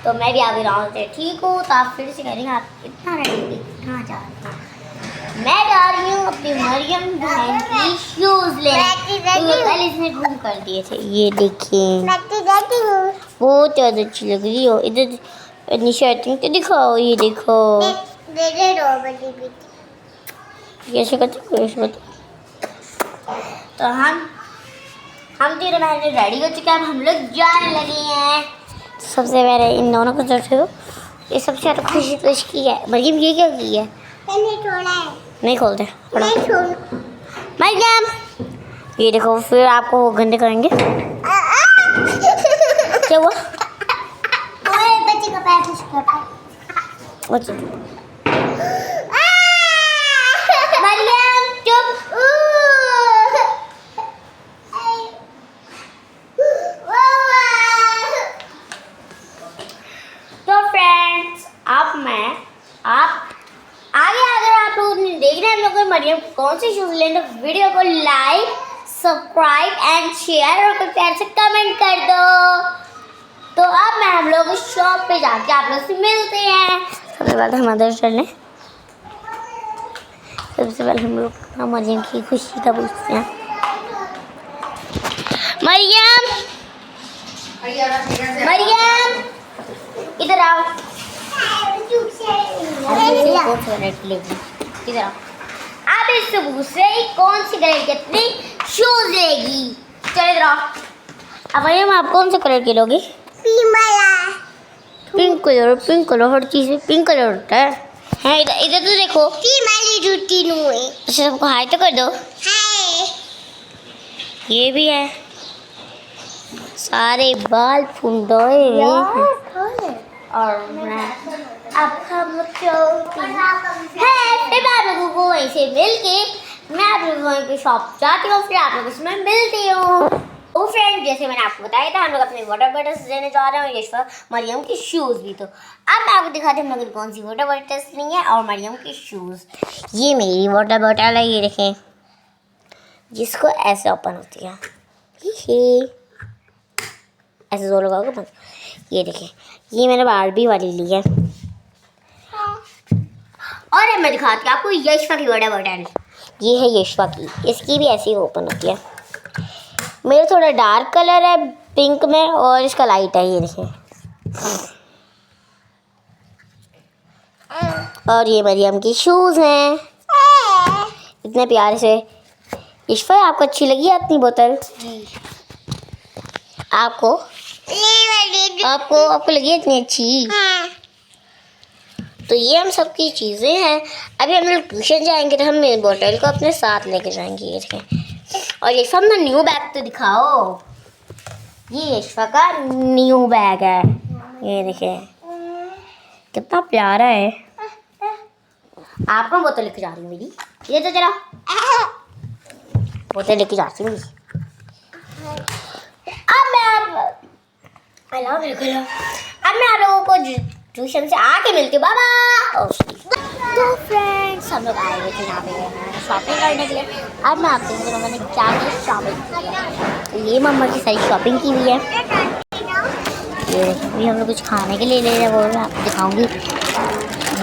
तो मैं भी आ भी रहा हूँ। ठीक हूँ तो आप फिर से कह रहे हैं आप इतना रेडी कहाँ जा रहे हैं? मैं जा रही हूँ अपनी मरियम बहन की शूज लेने। कल इसने घूम कर दिए थे, ये देखिए बहुत ज़्यादा अच्छी लग रही हो। इधर इतनी शर्टिंग तो दिखाओ, ये देखो कैसे करते। तो हम तीनों बहनें रेडी हो चुके हैं, हम लोग जाने लगे हैं। सबसे पहले इन दोनों को जो ये सबसे ज़्यादा खुशी तो इसकी है। मरियम ये क्या की है? नहीं खोलते मरियम, ये देखो फिर आपको वो गंदे करेंगे। क्या हुआ? बच्चे का पैर अच्छा मरियम चुप। तो फ्रेंड्स आप आगे अगर आप लोग देख रहे हैं हम लोग मरियम कौन से शूज लेने, वीडियो को लाइक सब्सक्राइब एंड शेयर और प्यार से कमेंट कर दो। तो अब मैं हम लोग शॉप पे जाके आप लोग से मिलते हैं। सबसे पहले हम अंदर चलें। सबसे पहले हम लोग मरियम की खुशी का पूछते हैं। मरियम इधर आओ। इधर आओ। आप इससे पूछ रहे कौन सी कलर की अपनी शूज लेगी। चलो इधर आओ। अब मरियम आप कौन से कलर की लोगी? पिंक कलर हर चीज़ में पिंक कलर होता है। इधर तो देखो। अच्छा सबको हाय तो कर दो। ये भी है, सारे बाल फुंडोए और अब हम लोग फिर आप लोगों को वहीं से मिल के मैं आप लोगों की शॉप जाती हूँ, फिर आप लोग इसमें मिलती हूँ। तो फ्रेंड जैसे मैंने आपको बताया था हम लोग अपने वाटर बॉटल्स लेने जा रहे हैं, यशवा मरियम की शूज़ भी। तो अब मैं आपको दिखाती हूँ हम लोग कौन सी वाटर बॉटल्स ली है और मरियम की शूज़। ये मेरी वाटर बॉटल है, ये देखें, जिसको ऐसे ओपन होती है, ऐसे जोर लगाओगे बंद। ये देखें, ये मैंने बारबी वाली ली है। और अब मैं दिखाती हूँ आपको यशवा की वाटर बॉटल। ये है यशवा की, इसकी भी ऐसी ओपन होती है। मेरा थोड़ा डार्क कलर है पिंक में और इसका लाइट है, ये देखें। और ये मरियम की शूज़ हैं इतने प्यारे से। यशवा आपको अच्छी लगी अपनी बोतल? आपको लगी इतनी अच्छी? तो ये हम सबकी चीज़ें हैं। अभी हम लोग ट्यूशन जाएंगे तो हम मेरी बोतल को अपने साथ लेके जाएंगे, ये देखें। और ये सब ना न्यू बैग तो दिखाओ। ये यशवा का न्यू बैग है, ये देखें कितना प्यारा है। आपको बोतल लेके जा रही हूँ मेरी, ये तो चला बोतल लेके जाती हूँ। अब मैं आप लोगों को ट्यूशन से आके मिलती हूँ। बाबा। तो फ्रेंड्स हम लोग आए हुए थे यहाँ पे शॉपिंग करने के लिए। अब मैं आपको बताऊँ मैंने क्या क्या शॉपिंग की है। ये मम्मा की सारी शॉपिंग की हुई है। ये अभी हम लोग कुछ खाने के लिए ले रहे हैं, वो मैं आपको दिखाऊंगी। ये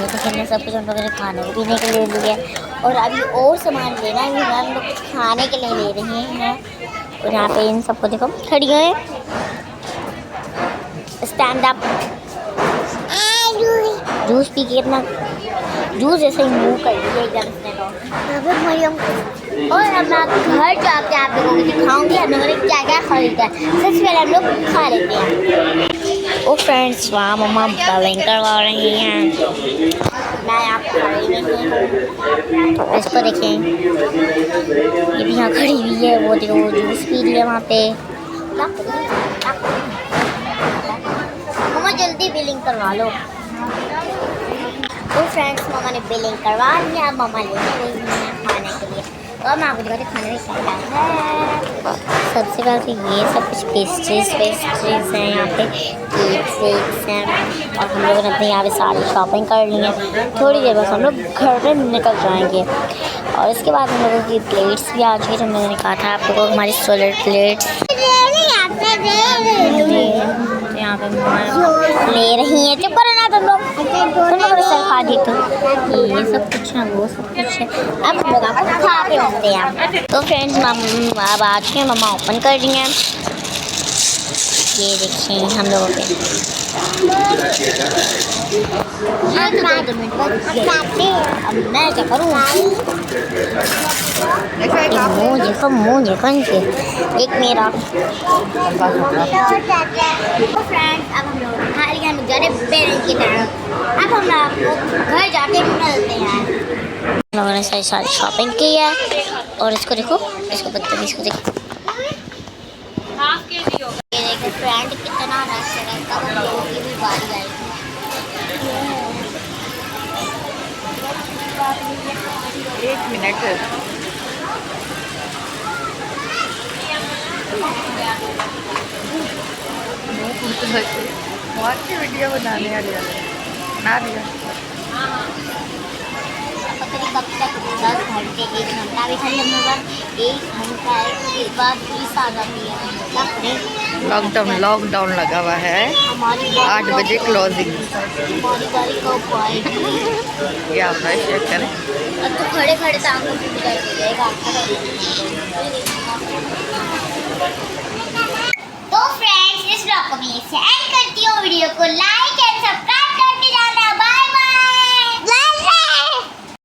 तो हमने सब कुछ हम लोगों ने खाने के पीने के लिए लिया है और अभी और सामान लेना है, हम लोग कुछ खाने के लिए ले रहे हैं। और यहाँ पे इन सबको देखो खड़ी हैं, स्टैंड अप। जूस पी के अपना जूस जैसे ही मुँह कर दिया एकदम से। और अब मैं घर जाके आप लोगों को दिखाऊंगी हम लोगों ने क्या क्या खरीदा है। सबसे पहले हम लोग खा लेते हैं। ओ फ्रेंड्स वहाँ मम्मा बिलिंग करवा रही हैं, मैं आपको खड़ी नहीं हूँ। इसको देखें, ये भी यहाँ खड़ी हुई है, वो देखो वो जूस पी रही है वहाँ पे। मम्मा जल्दी बिलिंग करवा लो। तो फ्रेंड्स मम्मा ने बिलिंग करवा ली है, अब मम्मा लेने गई हैं खाने के लिए। और मैं आपको दिखाती हूँ खाने में क्या है। सबसे पहले तो ये सब कुछ पेस्ट्रीज हैं, यहाँ पे केक्स हैं। और हम लोगों ने अपने यहाँ पे सारी शॉपिंग कर ली है। थोड़ी देर बस हम लोग घर में निकल जाएंगे। और इसके बाद हम लोगों की प्लेट्स भी आ चुकी है, जो मैंने कहा था आप लोगों को हमारी सोलर प्लेट्स। तो यहाँ यहाँ पे मम्मा ले रही हैं। चुप करो ना तुम लोग सर खा दी तो ये सब कुछ है वो सब कुछ है। अब हम लोग आपको खा के मिलते हैं। तो फ्रेंड्स अब आ चुके हैं, मम्मा ओपन कर रही हैं। ये देखिए हम लोगों के अब मैं क्या करूँ? मुँह देखो इनके, एक मेरा। तो फ्रेंड्स अब हम लोग खा लिया, हम जा रहे पेरेंट्स की तरफ। अब हम आपको घर जाके मिलते हैं। हम लोगों ने सारी शॉपिंग की है और इसको देखो, इसको बदतमीज को देखो। ये देखो फ्रेंड कितना रश है, तब हम लोगों की भी बारी आएगी। एक मिनट बहुत की वीडियो बनाने वाली बना दिया। पता नहीं कब तक 10 घंटे 1 घंटा भी खाली हम लोग 1 घंटा है, उसके बाद पुलिस आ जाती है। क्या करें? लॉकडाउन लगा हुआ है। हमारी 8 बजे क्लोजिंग। हमारी गाड़ी कब आएगी? क्या आप चेक करें। अब तो खड़े खड़े टांग को टूट जाएगा। तो फ्रेंड्स इस ब्लॉग को मैं एंड करती हूँ। वीडियो को लाइक